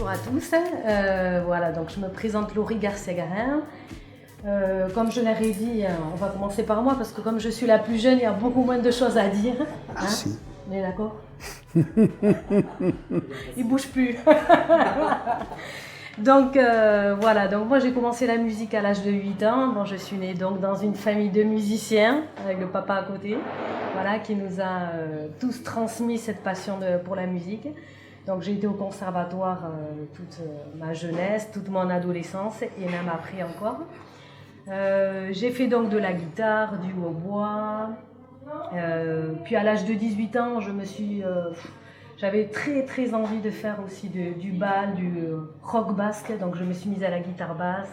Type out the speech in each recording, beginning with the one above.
bonjour à tous. Voilà, donc je me présente Laurie Garcia-Garin. Comme je l'ai dit, on va commencer par moi parce que comme je suis la plus jeune, il y a beaucoup moins de choses à dire. Merci. On est d'accord? Il bouge plus. Donc voilà, donc moi j'ai commencé la musique à l'âge de 8 ans. Bon, je suis née donc dans une famille de musiciens avec le papa à côté, voilà, qui nous a tous transmis cette passion pour la musique. Donc j'ai été au conservatoire toute ma jeunesse, toute mon adolescence et même après encore. J'ai fait donc de la guitare, du hautbois. Puis à l'âge de 18 ans, j'avais très envie de faire aussi du bal, du rock basque, donc je me suis mise à la guitare basse.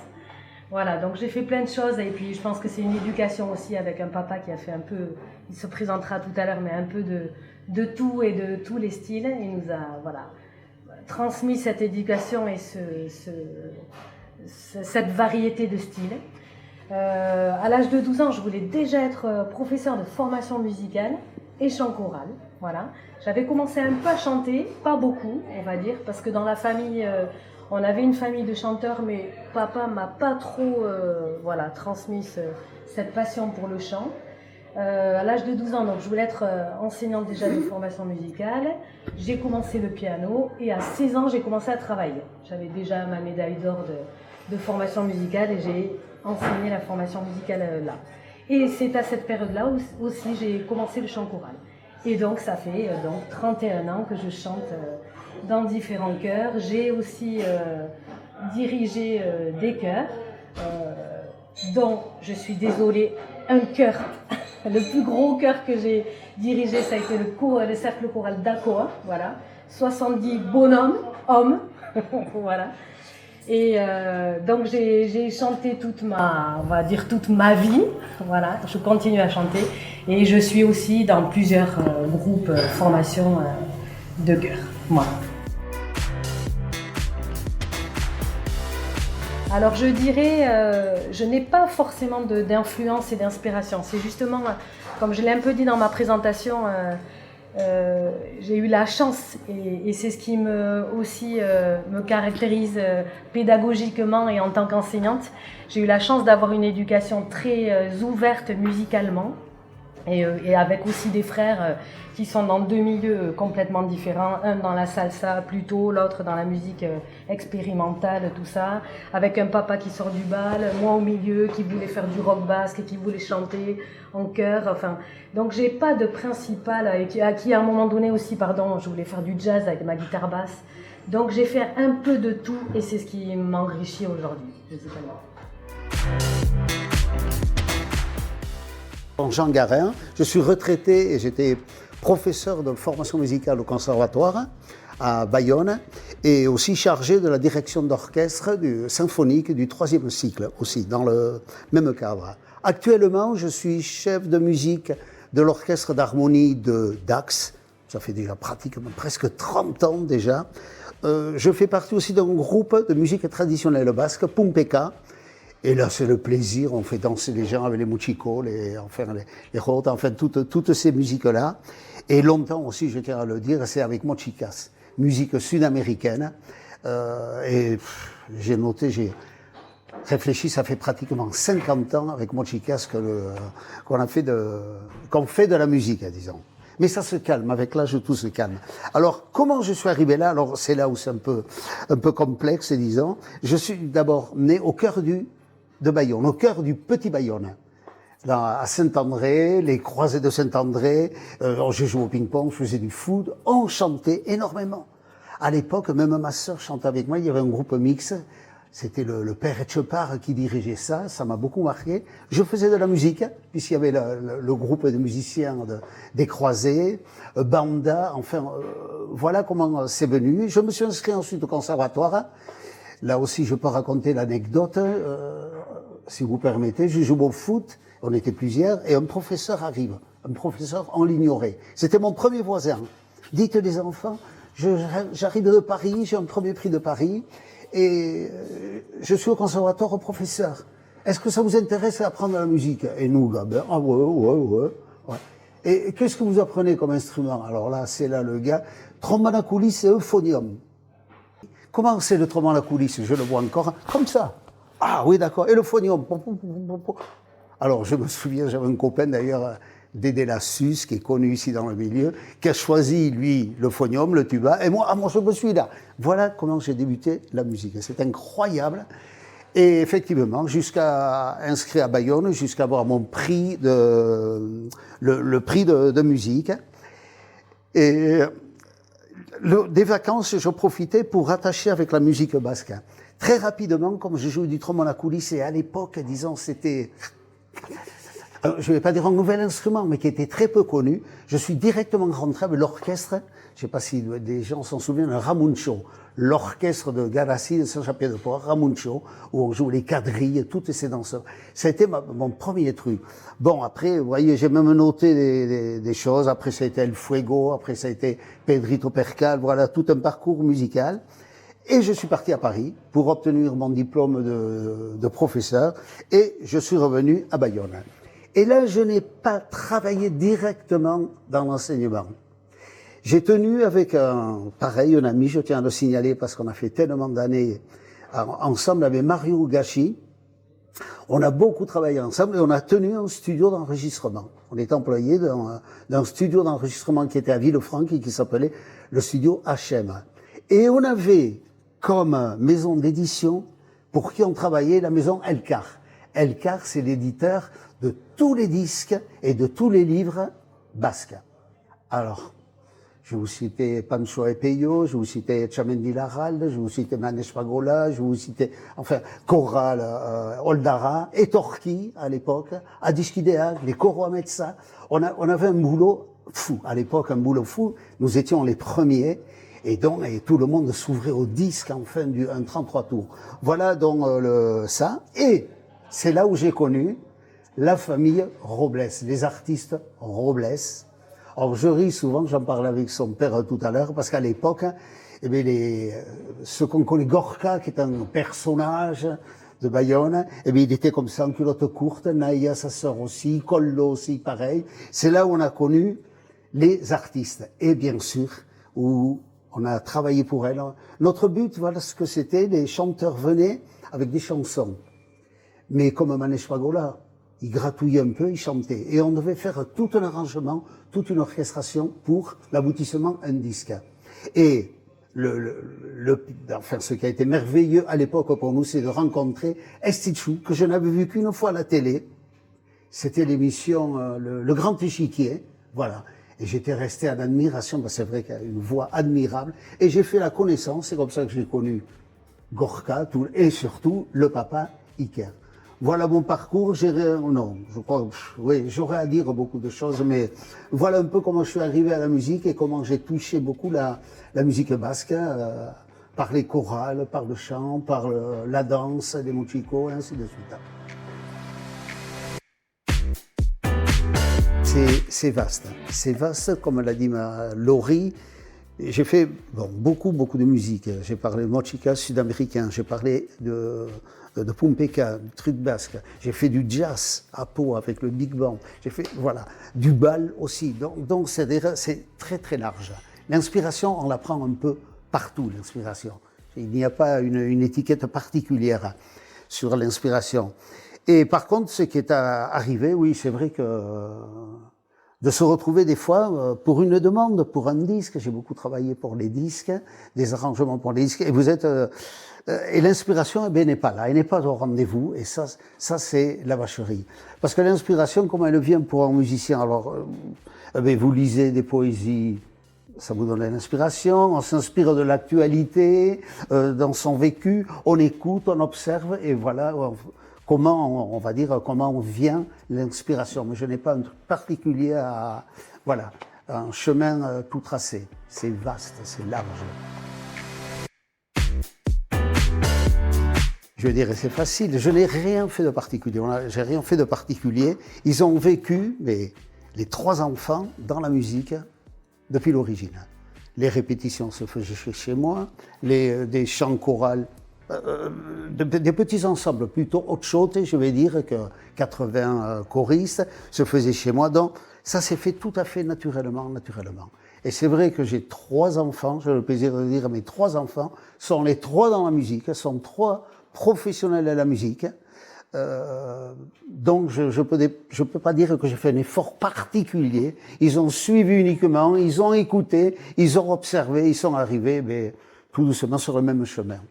Voilà, donc j'ai fait plein de choses et puis je pense que c'est une éducation aussi avec un papa qui a fait un peu, il se présentera tout à l'heure, mais un peu de tout et de tous les styles. Il nous a transmis cette éducation et cette variété de styles. À l'âge de 12 ans, je voulais déjà être professeur de formation musicale et chant choral. Voilà. J'avais commencé un peu à chanter, pas beaucoup, on va dire, parce que dans la famille, on avait une famille de chanteurs, mais papa m'a pas trop transmis cette passion pour le chant. À l'âge de 12 ans, donc, je voulais être enseignante déjà de formation musicale. J'ai commencé le piano et à 16 ans, j'ai commencé à travailler. J'avais déjà ma médaille d'or de formation musicale et j'ai enseigné la formation musicale là. Et c'est à cette période-là aussi j'ai commencé le chant choral. Et donc ça fait 31 ans que je chante dans différents chœurs. J'ai aussi dirigé des chœurs, dont je suis désolée, un chœur, le plus gros chœur que j'ai dirigé, ça a été le cercle choral d'Acoa, voilà, 70 bonhommes, hommes, voilà. Et donc j'ai chanté toute ma vie, voilà, je continue à chanter et je suis aussi dans plusieurs groupes, formations de chœur, voilà. Alors je dirais, je n'ai pas forcément d'influence et d'inspiration, c'est justement, comme je l'ai un peu dit dans ma présentation, j'ai eu la chance et c'est ce qui me caractérise pédagogiquement et en tant qu'enseignante. J'ai eu la chance d'avoir une éducation très ouverte musicalement et avec aussi des frères qui sont dans deux milieux complètement différents, un dans la salsa plutôt, l'autre dans la musique expérimentale, tout ça, avec un papa qui sort du bal, moi au milieu qui voulait faire du rock basque et qui voulait chanter en chœur, enfin, donc j'ai pas de principal et à qui à un moment donné aussi, je voulais faire du jazz avec ma guitare basse, donc j'ai fait un peu de tout et c'est ce qui m'enrichit aujourd'hui, musicalement. Jean Garin, je suis retraité et j'étais professeur de formation musicale au conservatoire à Bayonne et aussi chargé de la direction d'orchestre symphonique du 3e cycle aussi, dans le même cadre. Actuellement, je suis chef de musique de l'orchestre d'harmonie de Dax, ça fait déjà pratiquement presque 30 ans déjà. Je fais partie aussi d'un groupe de musique traditionnelle basque, Pumpeka. Et là, c'est le plaisir, on fait danser les gens avec les muchikos, les rotes, enfin toutes ces musiques-là. Et longtemps aussi, je tiens à le dire, c'est avec mochicas, musique sud-américaine. Et j'ai réfléchi, ça fait pratiquement 50 ans avec mochicas qu'on fait de la musique, disons. Mais ça se calme, avec l'âge tout se calme. Alors, comment je suis arrivé là? Alors, c'est là où c'est un peu complexe, disons. Je suis d'abord né au cœur de Bayonne, au cœur du petit Bayonne. Là, à Saint-André, les croisées de Saint-André, je jouais au ping-pong, je faisais du foot, on chantait énormément. À l'époque, même ma sœur chantait avec moi, il y avait un groupe mixte, c'était le père Etchepard qui dirigeait ça, ça m'a beaucoup marqué. Je faisais de la musique, puisqu'il y avait le groupe de musiciens des croisées, Banda, enfin, voilà comment c'est venu. Je me suis inscrit ensuite au conservatoire. Là aussi, je peux raconter l'anecdote, si vous permettez. Je joue au foot, on était plusieurs, et un professeur arrive. Un professeur, on l'ignorait. C'était mon premier voisin. Dites les enfants, j'arrive de Paris, j'ai un premier prix de Paris, et je suis au conservatoire au professeur. Est-ce que ça vous intéresse d'apprendre la musique? Et nous, ben, ah ouais. Et qu'est-ce que vous apprenez comme instrument? Alors là, c'est là le gars, trombone à coulisses et euphonium. Comment c'est le trombone à coulisse? Je le vois encore comme ça. Ah oui, d'accord. Et le phonium? Alors, je me souviens, j'avais un copain d'ailleurs, Dédé Lassus, qui est connu ici dans le milieu, qui a choisi, lui, le phonium, le tuba, et moi, je me suis là. Voilà comment j'ai débuté la musique. C'est incroyable. Et effectivement, jusqu'à inscrit à Bayonne, jusqu'à avoir mon prix le prix de musique. Et des vacances, je profitais pour rattacher avec la musique basque. Très rapidement, comme je jouais du trombone à coulisse, et à l'époque, disons, c'était, je ne vais pas dire un nouvel instrument, mais qui était très peu connu, je suis directement rentré avec l'orchestre, je ne sais pas si des gens s'en souviennent, un Ramuncho, l'orchestre de Garassi de Saint-Jean-Pied-de-Port, Ramuncho, où on joue les quadrilles, toutes ces danseurs. Ça a été mon premier truc. Bon, après, vous voyez, j'ai même noté des choses. Après, ça a été El Fuego, après, ça a été Pedrito Percal, voilà, tout un parcours musical. Et je suis parti à Paris pour obtenir mon diplôme de professeur, et je suis revenu à Bayonne. Et là, je n'ai pas travaillé directement dans l'enseignement. J'ai tenu avec un ami, je tiens à le signaler parce qu'on a fait tellement d'années ensemble avec Mario Gachi. On a beaucoup travaillé ensemble et on a tenu un studio d'enregistrement. On est employé d'un studio d'enregistrement qui était à Villefranche et qui s'appelait le studio HM. Et on avait comme maison d'édition pour qui on travaillait la maison Elcar. Elcar, c'est l'éditeur de tous les disques et de tous les livres basques. Alors, je vais vous citer Pancho et Peyo, je vais vous citer Chamendi Larralde, je vais vous citer Manesh Pagola, je vais vous citer, enfin, Choral, Oldara, et Torquay, à l'époque, Adiskideag, les Coro Ametsa. On avait un boulot fou. À l'époque, un boulot fou. Nous étions les premiers. Et donc, tout le monde s'ouvrait au disque, enfin, un 33 tours. Voilà donc ça. Et c'est là où j'ai connu la famille Robles, les artistes Robles. Or, je ris souvent, j'en parlais avec son père tout à l'heure, parce qu'à l'époque, eh bien, ce qu'on connaît, Gorka, qui est un personnage de Bayonne, eh bien, il était comme ça, en culotte courte, Naïa, sa sœur aussi, Collo aussi, pareil. C'est là où on a connu les artistes. Et bien sûr, où on a travaillé pour elles. Notre but, voilà ce que c'était, les chanteurs venaient avec des chansons. Mais comme Manesh Pagola, il gratouillait un peu, il chantait. Et on devait faire tout un arrangement, toute une orchestration pour l'aboutissement d'un disque. Et enfin, ce qui a été merveilleux à l'époque pour nous, c'est de rencontrer Estichou, que je n'avais vu qu'une fois à la télé. C'était l'émission le Grand Échiquier, voilà. Et j'étais resté en admiration, parce que c'est vrai qu'il a une voix admirable. Et j'ai fait la connaissance, c'est comme ça que j'ai connu Gorka, et surtout le papa Iker. Voilà mon parcours, non, je crois, oui, j'aurais à dire beaucoup de choses, mais voilà un peu comment je suis arrivé à la musique et comment j'ai touché beaucoup la musique basque, par les chorales, par le chant, par la danse, les mochicos, et ainsi de suite. C'est vaste, comme l'a dit Laurie. J'ai fait beaucoup de musique. J'ai parlé de mochica sud-américain, j'ai parlé de Pumpeka, du truc basque. J'ai fait du jazz à Pau avec le Big Band. J'ai fait, voilà, du bal aussi. Donc c'est très très large. L'inspiration, on la prend un peu partout, l'inspiration. Il n'y a pas une étiquette particulière sur l'inspiration. Et par contre, ce qui est arrivé, oui, c'est vrai que de se retrouver des fois pour une demande, pour un disque. J'ai beaucoup travaillé pour les disques, des arrangements pour les disques. Et vous êtes et l'inspiration, eh bien, n'est pas là, elle n'est pas au rendez-vous. Et ça c'est la vacherie. Parce que l'inspiration, comment elle vient pour un musicien? Alors, vous lisez des poésies, ça vous donne l'inspiration. On s'inspire de l'actualité, dans son vécu. On écoute, on observe, et voilà. Comment, on va dire, comment on vient l'inspiration. Mais je n'ai pas un truc particulier voilà, un chemin tout tracé. C'est vaste, c'est large. Je veux dire, c'est facile. Je n'ai rien fait de particulier. J'ai rien fait de particulier. Ils ont vécu, les 3 enfants, dans la musique depuis l'origine. Les répétitions se faisaient chez moi, des chants chorales, des petits ensembles plutôt haute-chaude, je vais dire, que 80 choristes se faisaient chez moi. Donc, ça s'est fait tout à fait naturellement. Et c'est vrai que j'ai 3 enfants, j'ai le plaisir de dire, mes 3 enfants sont les 3 dans la musique, sont 3 professionnels de la musique. Donc je peux pas dire que j'ai fait un effort particulier. Ils ont suivi uniquement, ils ont écouté, ils ont observé, ils sont arrivés, mais tout doucement sur le même chemin.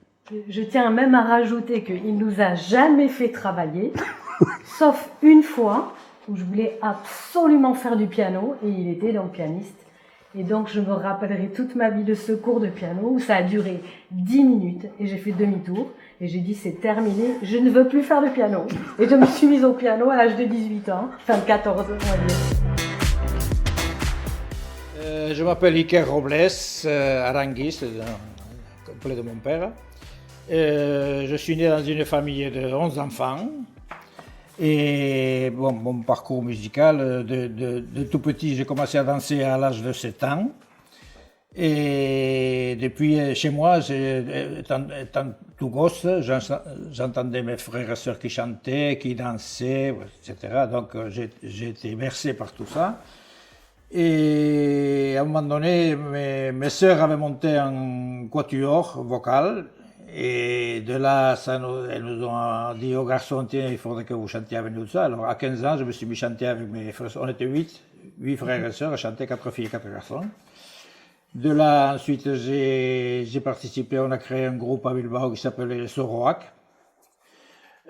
Je tiens même à rajouter qu'il nous a jamais fait travailler, sauf une fois où je voulais absolument faire du piano et il était donc pianiste. Et donc je me rappellerai toute ma vie de ce cours de piano où ça a duré 10 minutes et j'ai fait demi-tour et j'ai dit c'est terminé, je ne veux plus faire de piano. Et je me suis mise au piano à l'âge de 18 ans, enfin 14 on va dire. Je m'appelle Iker Robles, Aranguis, complet de mon père. Je suis né dans une famille de 11 enfants. Et bon, mon parcours musical, de tout petit, j'ai commencé à danser à l'âge de 7 ans. Et depuis, chez moi, étant tout gosse, j'entendais mes frères et sœurs qui chantaient, qui dansaient, etc. Donc j'ai été bercé par tout ça. Et à un moment donné, mes sœurs avaient monté un quatuor vocal. Et de là, elles nous ont dit aux garçons, tiens, il faudrait que vous chantiez avec nous ça. Alors à 15 ans, je me suis mis à chanter avec mes frères. On était 8 frères et sœurs, à chanter 4 filles et 4 garçons. De là, ensuite, j'ai participé, on a créé un groupe à Bilbao qui s'appelait les Soroac.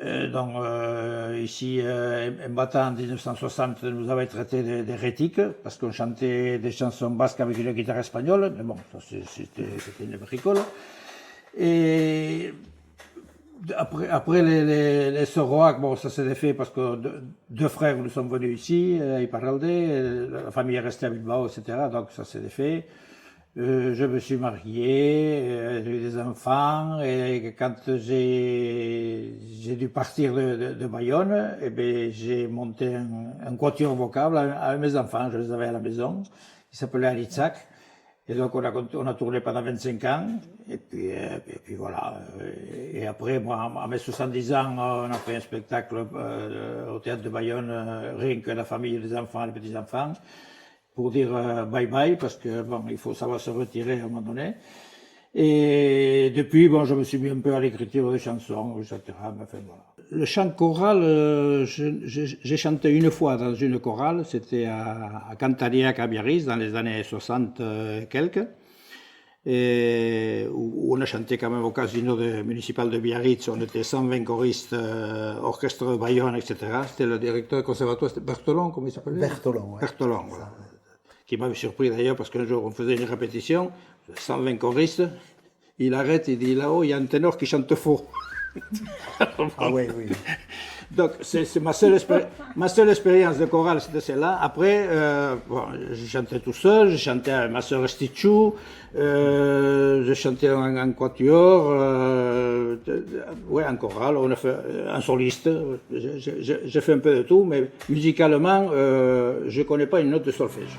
Ici, Mbata en 1960 nous avait traité d'hérétiques parce qu'on chantait des chansons basques avec une guitare espagnole. Mais bon, ça c'était une bricole. Et après les Soroac, bon, ça s'est fait parce que 2 frères nous sommes venus ici, Iparralde, la famille est restée à Bilbao, etc. Donc ça s'est fait. Je me suis marié, j'ai eu des enfants, et quand j'ai dû partir de Bayonne, eh bien, j'ai monté un quatuor vocal avec mes enfants, je les avais à la maison, qui s'appelait Alitzak. Et donc on a tourné pendant 25 ans, et puis voilà. Et après, moi, à mes 70 ans, on a fait un spectacle au théâtre de Bayonne, rien que la famille, les enfants, les petits-enfants, pour dire bye bye, parce que bon, il faut savoir se retirer à un moment donné. Et depuis, bon, je me suis mis un peu à l'écriture des chansons, etc. Enfin, voilà. Le chant choral, j'ai chanté une fois dans une chorale, c'était à Cantariac à Biarritz, dans les années 60 et quelques, et où on a chanté quand même au casino municipal de Biarritz, on était 120 choristes, orchestre de Bayonne, etc. C'était le directeur du conservatoire, c'était Bertolon, comment il s'appelait? Bertolon, ouais. Bertolon, voilà. Qui m'avait surpris d'ailleurs, parce qu'un jour on faisait une répétition, 120 choristes, il arrête, il dit là-haut, il y a un ténor qui chante faux. Ah oui, oui. Donc c'est ma seule expérience de chorale, c'était celle-là. Après, bon, je chantais tout seul, je chantais avec ma sœur Stichou, je chantais en quatuor, ouais, en chorale, on a fait un soliste. J'ai fait un peu de tout, mais musicalement, je connais pas une note de solfège.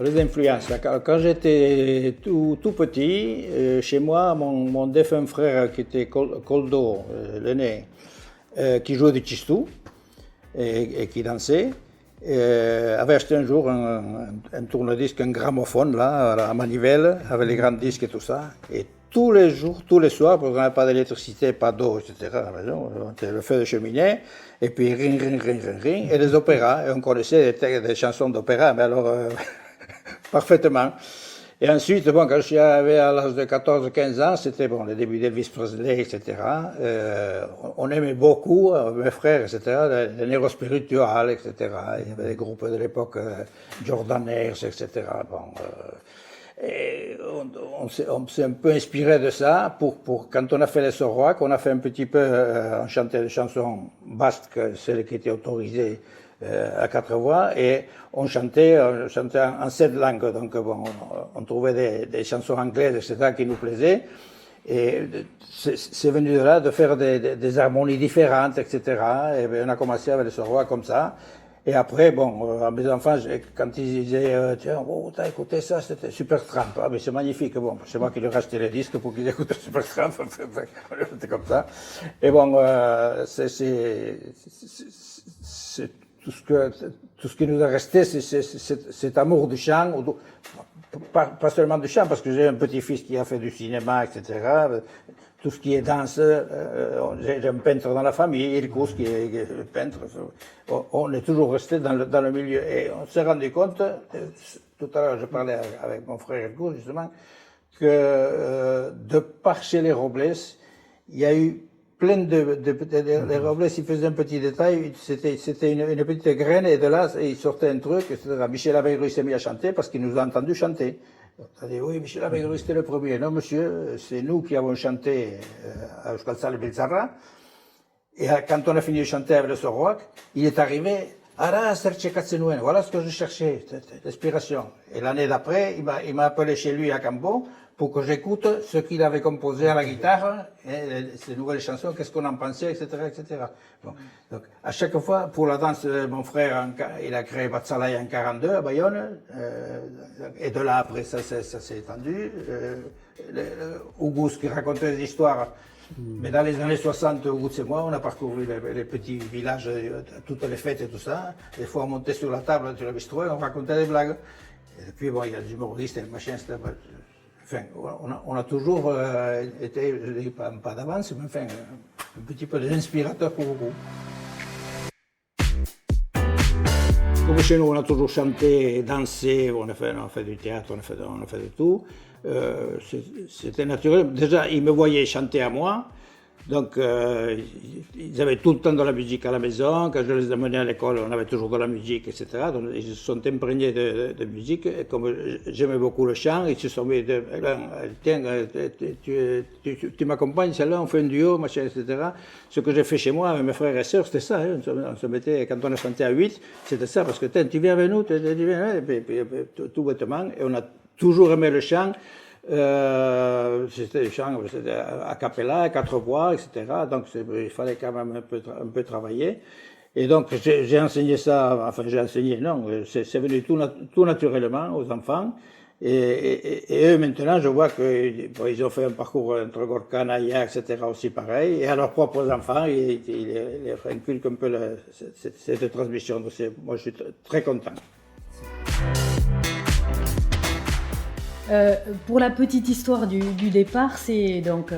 Les influences. Quand j'étais tout petit, chez moi, mon défunt frère qui était Coldo, l'aîné, qui jouait du tchistou et qui dansait, avait acheté un jour un tourne-disque, un gramophone là, à manivelle, avec les grands disques et tout ça. Et tous les jours, tous les soirs, parce qu'on n'avait pas d'électricité, pas d'eau, etc. à la maison, on avait le feu de cheminée, et puis ring, ring, ring, ring, ring, et les opéras. Et on connaissait des chansons d'opéra, mais alors parfaitement. Et ensuite, bon, quand je suis arrivé à l'âge de 14-15 ans, c'était bon, les débuts d'Elvis Presley, etc. On aimait beaucoup, mes frères, etc., les Nero Spiritual, etc. Il y avait des groupes de l'époque, Jordanaires, etc. Bon, et on s'est un peu inspiré de ça pour quand on a fait les Soroac, on a fait un petit peu, on chantait des chansons basques, celles qui étaient autorisées à 4 voix, et on chantait en 7 langues, donc bon, on trouvait des chansons anglaises, etc., qui nous plaisaient, et c'est venu de là de faire des harmonies différentes, etc., et bien, on a commencé avec les Soroac comme ça. Et après, bon, à mes enfants, quand ils disaient, tiens, oh, t'as écouté ça, c'était Supertramp. Ah, mais c'est magnifique. Bon, c'est moi qui leur ai acheté les disques pour qu'ils écoutent Supertramp. C'était comme ça. Et bon, c'est tout ce qui nous est resté, c'est cet amour du chant, pas seulement du chant, parce que j'ai un petit-fils qui a fait du cinéma, etc. Tout ce qui est danse, j'ai un peintre dans la famille, Ilkous qui est peintre. On est toujours resté dans le milieu. Et on s'est rendu compte, tout à l'heure je parlais avec mon frère Ilkous justement, que de par chez les Robles, il y a eu plein les Robles, ils faisaient un petit détail, c'était une petite graine, et de là, il sortait un truc, etc. Michel Aveyrou s'est mis à chanter parce qu'il nous a entendu chanter. On a dit, oui, Michel Aveyrou, c'était le premier. Non, monsieur, c'est nous qui avons chanté à Euskal Sale Bilzarra. Et quand on a fini de chanter avec le Sorroak, il est arrivé, Ara, Serche Katsenuen, voilà ce que je cherchais, l'inspiration. Et l'année d'après, il m'a appelé chez lui à Cambo pour que j'écoute ce qu'il avait composé à la guitare, et ces nouvelles chansons, qu'est-ce qu'on en pensait, etc., etc. Bon. Donc, à chaque fois, pour la danse, mon frère, il a créé Batsalai en 42 à Bayonne, et de là, après, ça s'est étendu. Auguste qui racontait des histoires. Mais dans les années 60, Auguste et moi, on a parcouru les petits villages, toutes les fêtes et tout ça. Des fois, on montait sur la table, sur le bistrot, et on racontait des blagues. Et puis, bon, il y a des humoristes et machin, enfin, on a toujours été, je ne dis pas d'avance, mais enfin, un petit peu des inspirateurs pour beaucoup. Comme chez nous, on a toujours chanté, dansé, on a fait du théâtre, on a fait de tout. C'était naturel. Déjà, ils me voyaient chanter à moi. Donc, ils avaient tout le temps de la musique à la maison. Quand je les amenais à l'école, on avait toujours de la musique, etc. Donc, ils se sont imprégnés de musique. Et comme j'aimais beaucoup le chant, ils se sont mis tiens, tu m'accompagnes, celle-là, on fait un duo, machin, etc. Ce que j'ai fait chez moi avec mes frères et sœurs, c'était ça. Hein. On se mettait, quand on a chanté à 8, c'était ça. Parce que, tu viens avec nous, tu viens, et puis, tout bêtement. Et on a toujours aimé le chant. C'était des chants a cappella, à 4 voix, etc. Donc il fallait quand même un peu travailler. Et donc j'ai enseigné ça, enfin j'ai enseigné, non, c'est venu tout naturellement aux enfants. Et eux maintenant, je vois qu'ils ont fait un parcours entre Gorka, Naya, etc. aussi pareil. Et à leurs propres enfants, ils inculquent un peu cette transmission. Donc moi je suis très content. Pour la petite histoire du départ, c'est donc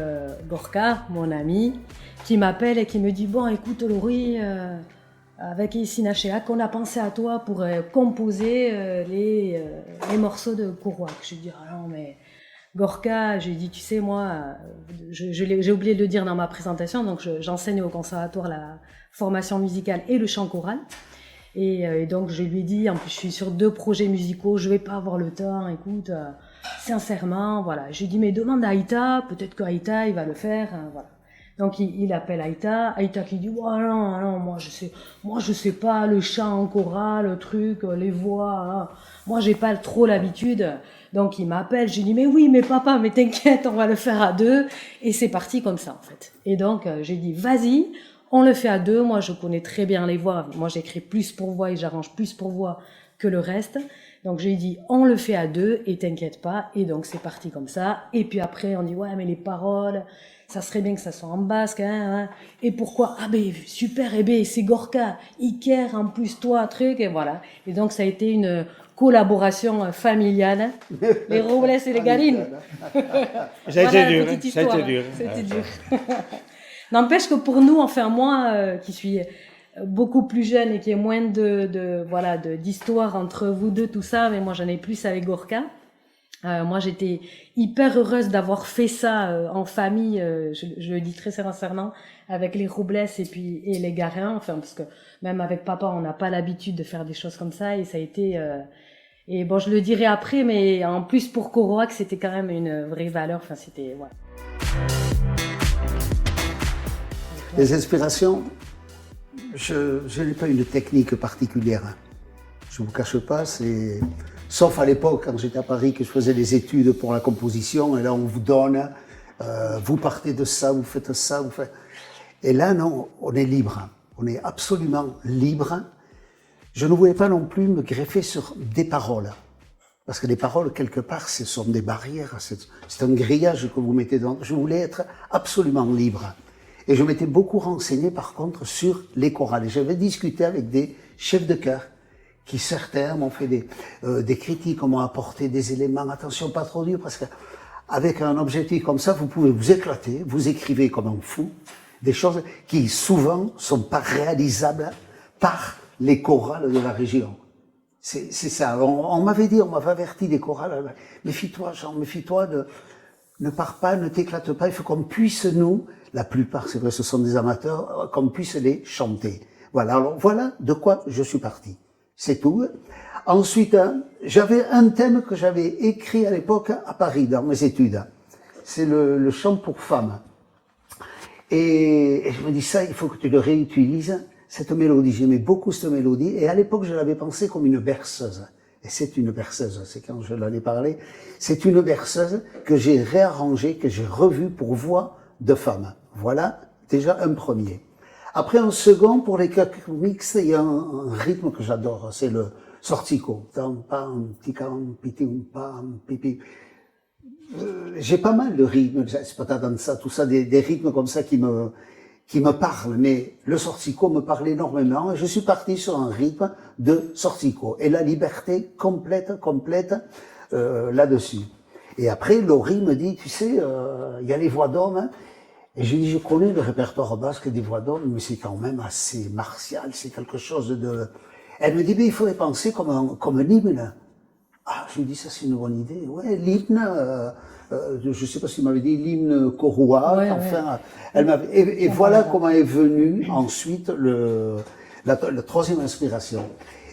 Gorka, mon ami, qui m'appelle et qui me dit « Bon, écoute Laurie, avec Issina Sheak, on a pensé à toi pour composer les morceaux de Kerouac. » Je lui dis « Ah non, mais Gorka, j'ai dit, tu sais, moi, j'ai oublié de le dire dans ma présentation, donc j'enseigne au conservatoire la formation musicale et le chant choral. Et donc je lui ai dit, en plus je suis sur 2 projets musicaux, je vais pas avoir le temps, écoute, sincèrement, voilà. J'ai dit, mais demande à Aïta, peut-être qu'Aïta, il va le faire, hein, voilà. Donc il appelle Aïta qui dit, oh non, moi je sais pas, le chant choral, le truc, les voix, hein. Moi j'ai pas trop l'habitude. Donc il m'appelle, j'ai dit, mais oui, mais papa, mais t'inquiète, on va le faire à 2. Et c'est parti comme ça, en fait. Et donc j'ai dit, vas-y, on le fait à 2. Moi je connais très bien les voix, moi j'écris plus pour voix et j'arrange plus pour voix que le reste. Donc j'ai dit, on le fait à 2 et t'inquiète pas. Et donc c'est parti comme ça. Et puis après on dit, ouais, mais les paroles, ça serait bien que ça soit en basque, hein. Et pourquoi? Ah ben super, et ben c'est Gorka, Iker, en plus toi, truc, et voilà. Et donc ça a été une collaboration familiale, les Robles et les Galines. Ça a été dur. C'était dur. N'empêche que pour nous, enfin moi qui suis beaucoup plus jeune et qui ai moins d'histoire entre vous deux, tout ça, mais moi j'en ai plus avec Gorka. Moi j'étais hyper heureuse d'avoir fait ça en famille, je le dis très sincèrement, avec les Robles et les Garins, enfin parce que même avec papa on n'a pas l'habitude de faire des choses comme ça, et ça a été et bon je le dirai après, mais en plus pour Kerouac c'était quand même une vraie valeur, enfin c'était voilà. Les inspirations, je n'ai pas une technique particulière. Je ne vous cache pas, sauf à l'époque, quand j'étais à Paris, que je faisais des études pour la composition, et là on vous donne, vous partez de ça, vous faites ça, vous faites... Et là, non, on est libre, on est absolument libre. Je ne voulais pas non plus me greffer sur des paroles, parce que les paroles, quelque part, ce sont des barrières, c'est un grillage que vous mettez dedans. Je voulais être absolument libre. Et je m'étais beaucoup renseigné, par contre, sur les chorales. Et j'avais discuté avec des chefs de chœur qui certains m'ont fait des critiques, m'ont apporté des éléments, attention pas trop dur parce que avec un objectif comme ça, vous pouvez vous éclater, vous écrivez comme un fou, des choses qui souvent sont pas réalisables par les chorales de la région. C'est ça. On m'avait dit, on m'avait averti des chorales, méfie-toi Jean, méfie-toi, ne pars pas, ne t'éclate pas, il faut qu'on puisse nous, la plupart c'est vrai ce sont des amateurs, qu'on puisse les chanter. Voilà, alors voilà de quoi je suis parti. C'est tout. Ensuite, j'avais un thème que j'avais écrit à l'époque à Paris, dans mes études. C'est le chant pour femmes. Et je me dis, ça, il faut que tu le réutilises, cette mélodie. J'aimais beaucoup cette mélodie. Et à l'époque, je l'avais pensée comme une berceuse. Et c'est une berceuse, c'est quand je l'en ai parlé. C'est une berceuse que j'ai réarrangée, que j'ai revue pour voix de femme. Voilà, déjà un premier. Après, un second, pour les chœurs mixtes, il y a un rythme que j'adore, c'est le sortico. J'ai pas mal de rythmes, c'est pas dans ça, tout ça, des rythmes comme ça qui me parlent, mais le sortico me parle énormément, et je suis parti sur un rythme de sortico, et la liberté complète, là-dessus. Et après, Laurie me dit, tu sais, il y a les voix d'hommes, hein. Et je dis, je connais le répertoire basque des voix d'hommes, mais c'est quand même assez martial, c'est quelque chose de... Elle me dit, mais il faudrait penser comme un hymne. Ah, je lui dis, ça c'est une bonne idée. Ouais, l'hymne, je sais pas si m'avait dit, l'hymne Korouak, ouais, enfin, elle m'avait, et voilà comment est venue ensuite la troisième inspiration.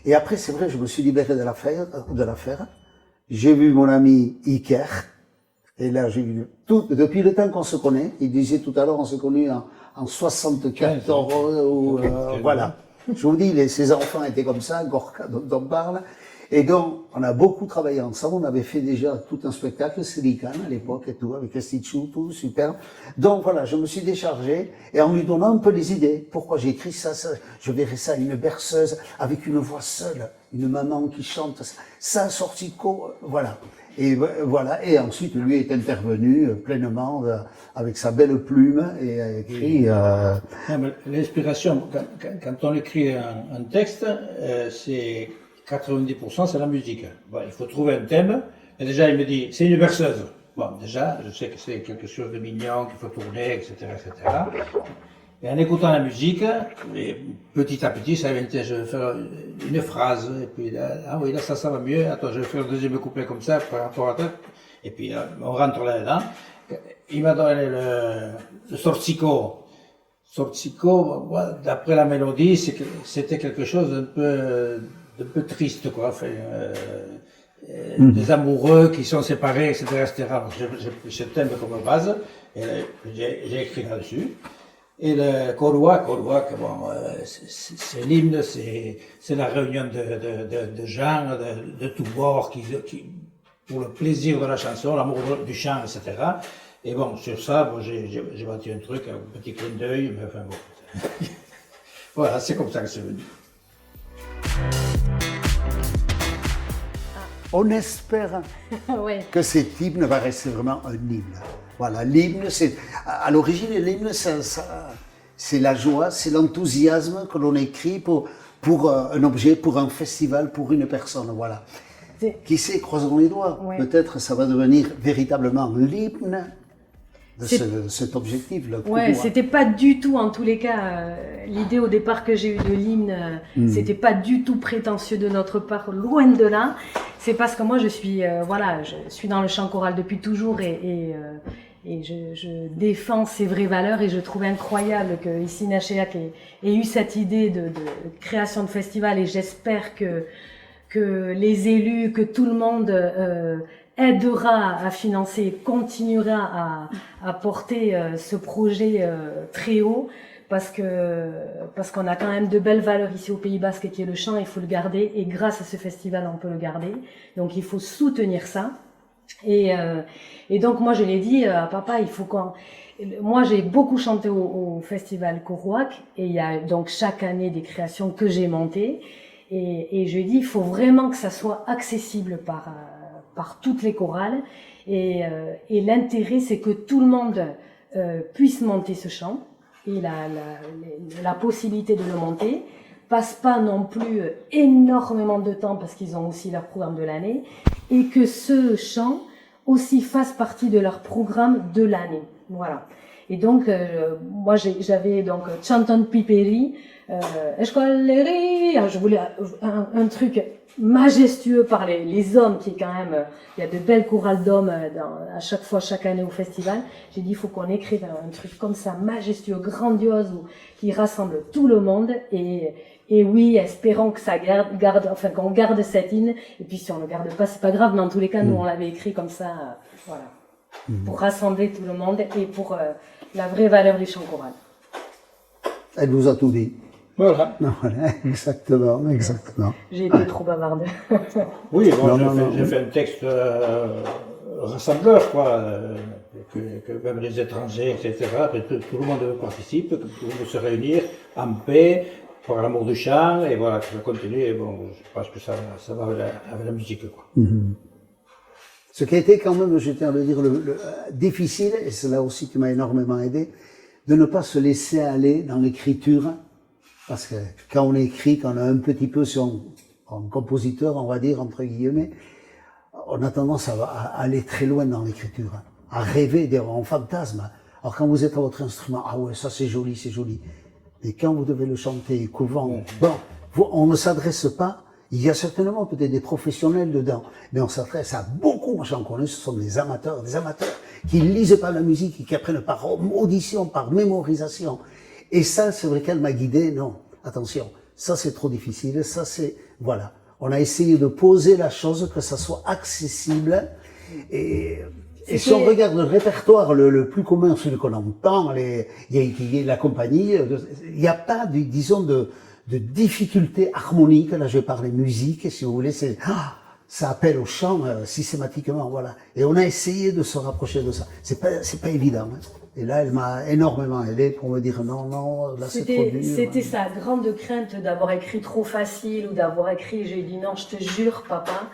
Et après, c'est vrai, je me suis libéré de l'affaire. J'ai vu mon ami Iker. Et là, j'ai vu depuis le temps qu'on se connaît, il disait tout à l'heure, on s'est connus en 74, voilà. Je vous dis, ses enfants étaient comme ça, Gorka dont on parle. Et donc, on a beaucoup travaillé ensemble, on avait fait déjà tout un spectacle, Silican à l'époque et tout, avec Estichou, tout, super. Donc voilà, je me suis déchargé, et en lui donnant un peu les idées. Pourquoi j'ai écrit ça, je verrais ça, une berceuse, avec une voix seule, une maman qui chante, ça, sortico, voilà. Et voilà, et ensuite lui est intervenu pleinement avec sa belle plume et a écrit. L'inspiration, quand on écrit un texte, c'est 90% c'est la musique. Bon, il faut trouver un thème. Et déjà, il me dit, c'est une berceuse. Bon, déjà, je sais que c'est quelque chose de mignon qu'il faut tourner, etc., etc. Et en écoutant la musique, et petit à petit, ça vient, je vais faire une phrase, et puis là, ah oui, là, ça va mieux, attends, je vais faire le deuxième couplet comme ça, par rapport à ça, et puis on rentre là-dedans. Il m'a donné le sortico. Sortico, d'après la mélodie, c'était quelque chose d'un peu triste, quoi, enfin, des amoureux qui sont séparés, etc., etc. J'ai pris ce thème comme base, et j'ai écrit là-dessus. Et le Korouak, bon, c'est l'hymne, c'est la réunion de gens, de tous bords, qui, pour le plaisir de la chanson, l'amour du chant, etc. Et bon, sur ça, bon, j'ai bâti un truc, un petit clin d'œil, mais enfin bon. Voilà, c'est comme ça que c'est venu. On espère Ouais. que cet hymne va rester vraiment un hymne. Voilà, l'hymne, c'est à l'origine, l'hymne, c'est la joie, c'est l'enthousiasme que l'on écrit pour un objet, pour un festival, pour une personne. Voilà. Qui sait, croisons les doigts. Ouais. Peut-être ça va devenir véritablement l'hymne de cet objectif. Ouais, c'était pas du tout, en tous les cas, l'idée au départ que j'ai eue de l'hymne, c'était pas du tout prétentieux de notre part, loin de là. C'est parce que moi je suis, je suis dans le chant choral depuis toujours et je défends ces vraies valeurs et je trouve incroyable que ici Nachéac ait eu cette idée de création de festival et j'espère que les élus, que tout le monde aidera à financer, continuera à porter ce projet très haut parce qu'on a quand même de belles valeurs ici au Pays Basque qui est le chant, il faut le garder et grâce à ce festival on peut le garder. Donc il faut soutenir ça. Et donc moi je l'ai dit à papa, il faut moi j'ai beaucoup chanté au festival Korouak et il y a donc chaque année des créations que j'ai montées et je lui ai dit il faut vraiment que ça soit accessible par toutes les chorales et l'intérêt c'est que tout le monde puisse monter ce chant et la possibilité de le monter passent pas non plus énormément de temps parce qu'ils ont aussi leur programme de l'année et que ce chant aussi fasse partie de leur programme de l'année. Voilà. Et donc, moi, j'avais donc Chanton Piperi, Escoleri, je voulais un truc majestueux par les hommes, qui est quand même, il y a de belles chorales d'hommes à chaque fois, chaque année au festival. J'ai dit, il faut qu'on écrive un truc comme ça, majestueux, grandiose, qui rassemble tout le monde. Et oui, espérons que ça enfin qu'on garde cette hymne. Et puis si on le garde pas, c'est pas grave, mais en tous les cas, nous on l'avait écrit comme ça, voilà, pour rassembler tout le monde et pour la vraie valeur du chant choral. Elle vous a tout dit. Voilà. Voilà, exactement, exactement. J'ai été trop bavarde. Oui, bon, j'ai fait un texte rassembleur, quoi, que même les étrangers, etc., tout le monde participe, que tout le monde se réunir en paix, pour l'amour du chant, et voilà, que ça continue, et bon, je pense que ça va avec la musique, quoi. Ce qui a été quand même, je tiens à le dire, le difficile, et c'est là aussi qui m'a énormément aidé, de ne pas se laisser aller dans l'écriture, parce que quand on écrit, quand on a un petit peu son compositeur, on va dire, entre guillemets, on a tendance à aller très loin dans l'écriture, à rêver, en fantasme. Alors quand vous êtes à votre instrument, ah ouais, ça c'est joli, c'est joli. Et quand vous devez le chanter, bon, on ne s'adresse pas, il y a certainement peut-être des professionnels dedans, mais on s'adresse à beaucoup, moi j'en connais, ce sont des amateurs qui lisent pas la musique et qui apprennent par audition, par mémorisation. Et ça, c'est vrai qu'elle m'a guidé, non, attention, ça c'est trop difficile, ça c'est, voilà. On a essayé de poser la chose, que ça soit accessible, et si on regarde le répertoire le plus commun, celui qu'on entend, il y a la compagnie, il n'y a pas, disons, de difficulté harmonique. Là, je vais parler musique, si vous voulez, ça appelle au chant systématiquement, voilà. Et on a essayé de se rapprocher de ça. C'est pas évident, hein. Et là, elle m'a énormément aidé pour me dire non, là c'est trop dur. C'était sa grande crainte d'avoir écrit trop facile ou d'avoir écrit, j'ai dit non, je te jure, papa,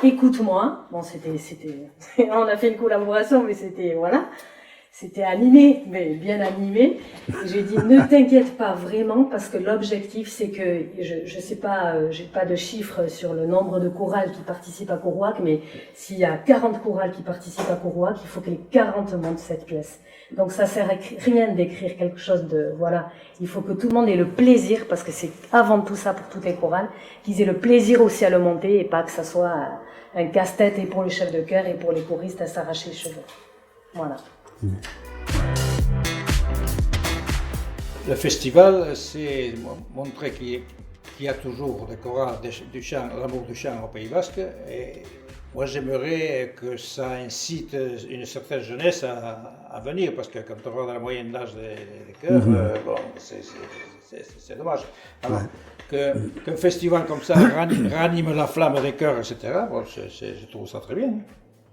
écoute-moi. Bon, on a fait une collaboration, mais c'était animé, mais bien animé. Et j'ai dit, ne t'inquiète pas vraiment, parce que l'objectif, c'est que, je sais pas, j'ai pas de chiffres sur le nombre de chorales qui participent à Courrouac, mais s'il y a 40 chorales qui participent à Courrouac, il faut que les 40 montent cette pièce. Donc ça sert à rien d'écrire quelque chose de, voilà. Il faut que tout le monde ait le plaisir, parce que c'est avant tout ça pour toutes les chorales, qu'ils aient le plaisir aussi à le monter, et pas que ça soit un casse-tête et pour le chef de chœur et pour les choristes à s'arracher les cheveux. Voilà. Le festival, c'est montrer qu'il y a toujours des chorales du chant, l'amour du chant au Pays Basque. Et moi, j'aimerais que ça incite une certaine jeunesse à venir, parce que quand on regarde la moyenne d'âge des chœurs, bon, c'est dommage. Alors, qu'un festival comme ça ranime la flamme des chœurs, etc., bon, je trouve ça très bien.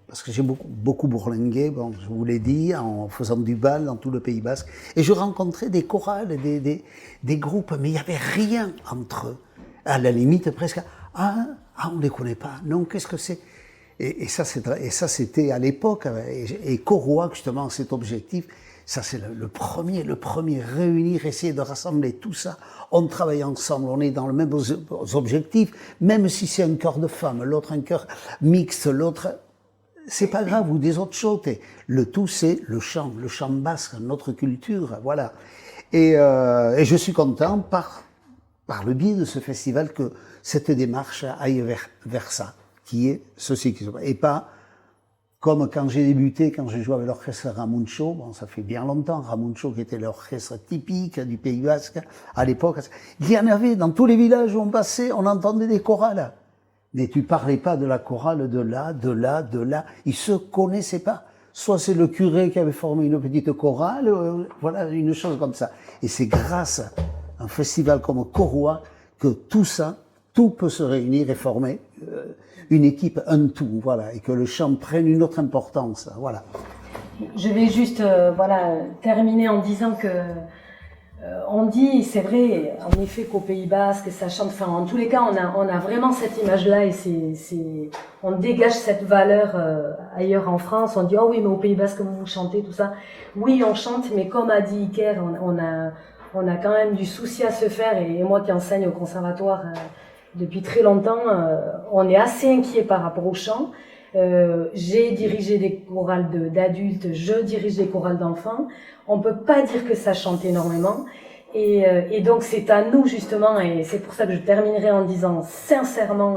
Parce que j'ai beaucoup bourlingué, bon, je vous l'ai dit, en faisant du bal dans tout le Pays Basque. Et je rencontrais des chorales, des groupes, mais il n'y avait rien entre eux. À la limite, presque, on ne les connaît pas, non, qu'est-ce que c'est ? Et ça, c'était à l'époque, et Courrouac, justement, cet objectif, ça c'est le premier, réunir, essayer de rassembler tout ça. On travaille ensemble, on est dans le même objectif, même si c'est un chœur de femmes, l'autre un chœur mixte, l'autre... C'est pas grave, ou des autres choses. Le tout, c'est le chant basque, notre culture, voilà. Et je suis content, par le biais de ce festival, que cette démarche aille vers ça, qui est ceci qui se passe. Et pas comme quand j'ai débuté, quand j'ai joué avec l'orchestre Ramuncho, bon, ça fait bien longtemps, Ramuncho qui était l'orchestre typique du Pays Basque, à l'époque. Il y en avait dans tous les villages où on passait, on entendait des chorales. Mais tu parlais pas de la chorale de là. Ils se connaissaient pas. Soit c'est le curé qui avait formé une petite chorale, voilà, une chose comme ça. Et c'est grâce à un festival comme Courrouac que tout peut se réunir et former une équipe, un tout, voilà, et que le chant prenne une autre importance, voilà. Je vais juste, terminer en disant que on dit, c'est vrai, en effet qu'au Pays Basque, ça chante, enfin, en tous les cas, on a vraiment cette image-là et on dégage cette valeur ailleurs en France. On dit, oh oui, mais au Pays Basque, vous chantez, tout ça. Oui, on chante, mais comme a dit Iker, on a quand même du souci à se faire, et moi qui enseigne au conservatoire depuis très longtemps, on est assez inquiet par rapport au chant. J'ai dirigé des chorales d'adultes, je dirige des chorales d'enfants. On peut pas dire que ça chante énormément. Et donc c'est à nous justement, et c'est pour ça que je terminerai en disant sincèrement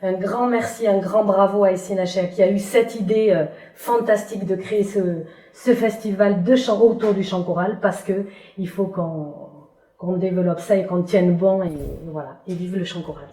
un grand merci, un grand bravo à SNHR qui a eu cette idée fantastique de créer ce festival de chant autour du chant choral, parce que il faut qu'on développe ça et qu'on tienne bon, et voilà, et vive le chant choral.